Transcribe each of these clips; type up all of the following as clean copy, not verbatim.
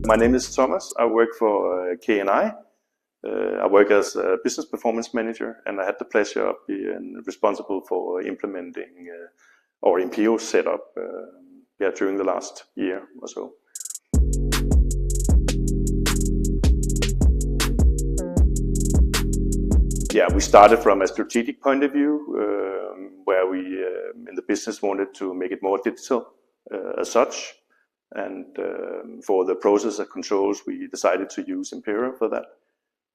My name is Thomas. I work for KNI. I work as a business performance manager, and I had the pleasure of being responsible for implementing our Impero setup during the last year or so. Yeah, we started from a strategic point of view, where we in the business wanted to make it more digital as such. And for the process and controls, we decided to use Impero for that.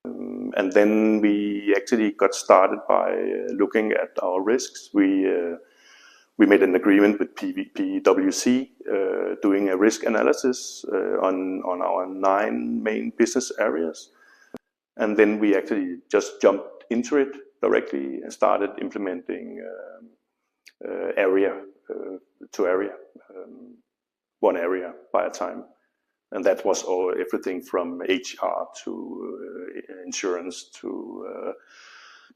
And then we actually got started by looking at our risks. We made an agreement with PwC, doing a risk analysis on our 9 main business areas. And then we actually just jumped into it directly and started implementing area to area. One area by a time, and that was everything from HR to insurance to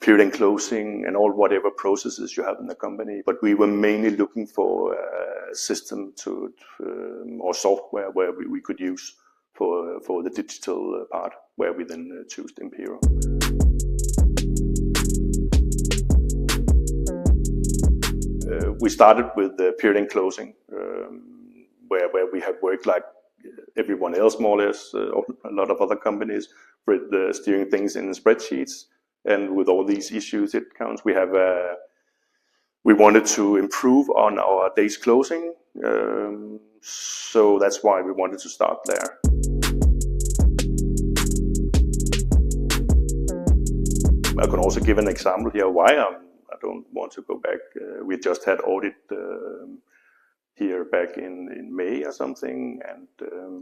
period and closing and all whatever processes you have in the company. But we were mainly looking for a system or software where we could use for the digital part, where we then chose Impero. We started with the period and closing. Where we have worked like everyone else, more or less, a lot of other companies, with steering things in spreadsheets. And with all these issues it counts, we wanted to improve on our days closing. So that's why we wanted to start there. I can also give an example here why I don't want to go back. We just had audit here back in May or something, and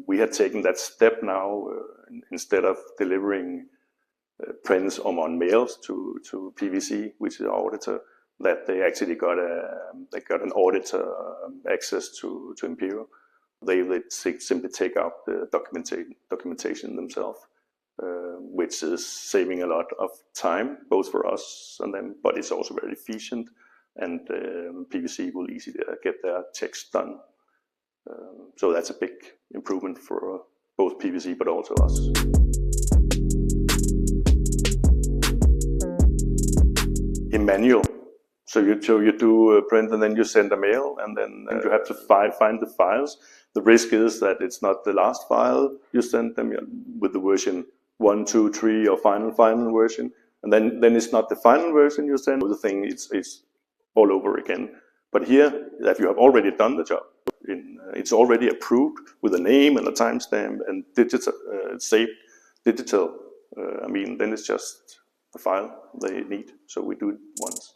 we had taken that step now. Instead of delivering prints on mails to PwC, which is our auditor, that they actually got an auditor access to Impero. They simply take out the documentation themselves, which is saving a lot of time both for us and them, but it's also very efficient. And PwC will easily get their text done. So that's a big improvement for both PwC but also us. In manual, so you do a print and then you send a mail, and then you have to find the files. The risk is that it's not the last file you send them with the version 1, 2, 3 or final version, and then it's not the final version you send. The thing it's all over again. But here, if you have already done the job, it's already approved with a name and a timestamp and saved digital. Then it's just a file they need. So we do it once.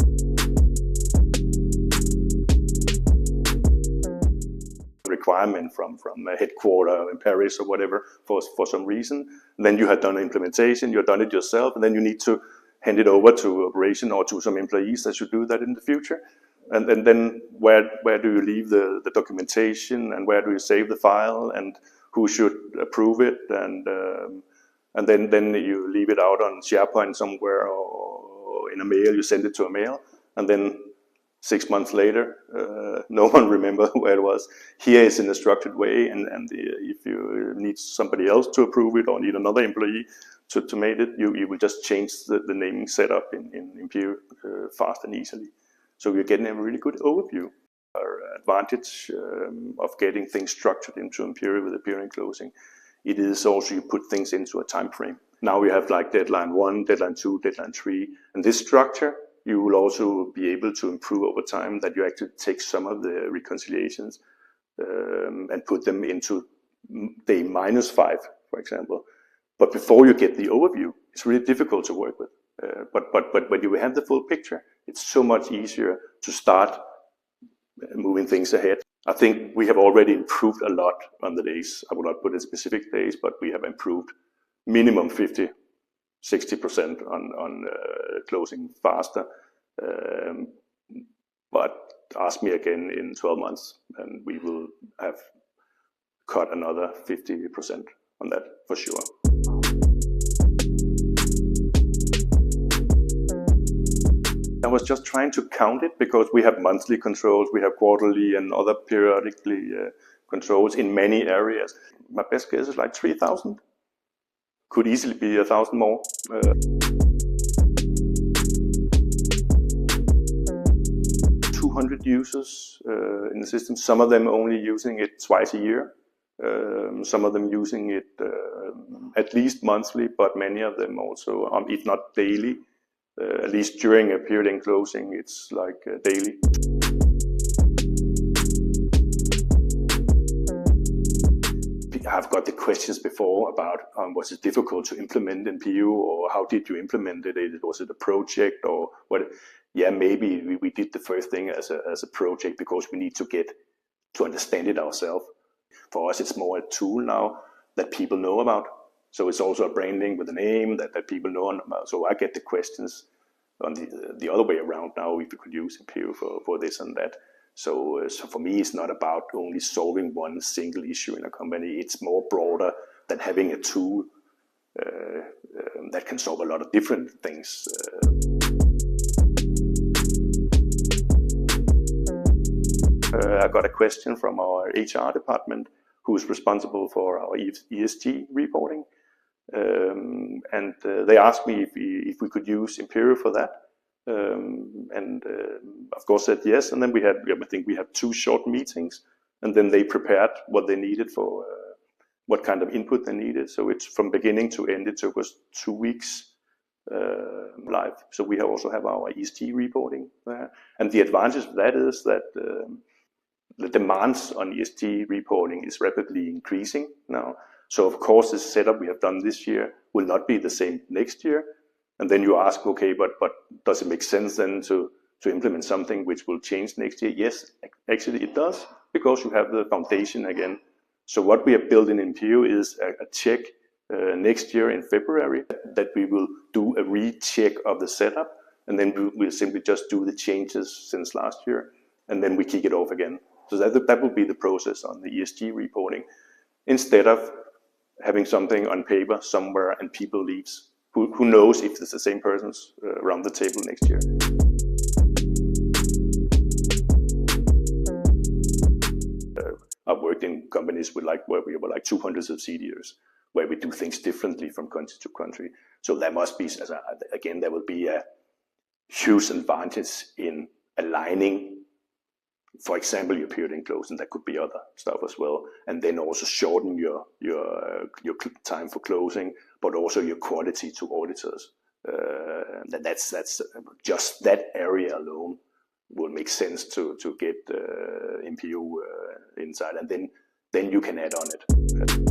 Requirement from a headquarter in Paris or whatever for some reason. And then you have done implementation, you've done it yourself, and then you need to hand it over to operation or to some employees that should do that in the future. And then where do you leave the documentation, and where do you save the file, and who should approve it, and then you leave it out on SharePoint somewhere or in a mail, you send it to a mail, and then 6 months later, no one remembers where it was. Here it's in a structured way, and if you need somebody else to approve it or need another employee to make it, you will just change the naming setup in Impero fast and easily. So you're getting a really good overview. Our advantage of getting things structured into Impero with the period and closing, it is also you put things into a time frame. Now we have like deadline 1, deadline 2, deadline 3, and this structure you will also be able to improve over time, that you actually take some of the reconciliations and put them into day -5, for example. But before you get the overview, it's really difficult to work with. But when you have the full picture, it's so much easier to start moving things ahead. I think we have already improved a lot on the days. I will not put in specific days, but we have improved minimum 50-60% on closing faster. But ask me again in 12 months, and we will have cut another 50% on that for sure. I was just trying to count it because we have monthly controls, we have quarterly and other periodically controls in many areas. My best guess is like 3,000. Could easily be 1,000 more. 200 users in the system, some of them only using it twice a year. Some of them using it at least monthly, but many of them also, if not daily, at least during a period in closing, it's like daily. I've got the questions before about was it difficult to implement Impero, or how did you implement it? Was it a project or what? Yeah, maybe we did the first thing as a project because we need to get to understand it ourselves. For us, it's more a tool now that people know about. So it's also a branding with a name that people know about. So I get the questions on the other way around now, if we could use Impero for this and that. So for me, it's not about only solving one single issue in a company. It's more broader than having a tool that can solve a lot of different things. I got a question from our HR department, who's responsible for our ESG reporting. And they asked me if we could use Impero for that. Of course said yes, and then I think we had 2 short meetings, and then they prepared what they needed for what kind of input they needed. So it's from beginning to end, it took us 2 weeks live. So we also have our ESG reporting there, and the advantage of that is that the demands on ESG reporting is rapidly increasing now. So of course this setup we have done this year will not be the same next year. And then you ask, okay, but does it make sense then to implement something which will change next year? Yes, actually it does, because you have the foundation again. So what we have built in Impero is a check next year in February that we will do a recheck of the setup, and then we'll simply just do the changes since last year, and then we kick it off again. So that will be the process on the ESG reporting, instead of having something on paper somewhere and people leaves. Who knows if it's the same persons around the table next year. I've worked in companies with where we were 200 subsidiaries, where we do things differently from country to country. So there must be, again, there will be a huge advantage in aligning, for example, your period in closing. That could be other stuff as well, and then also shorten your time for closing, but also your quality to auditors. That's just that area alone will make sense to get Impero inside, and then you can add on it.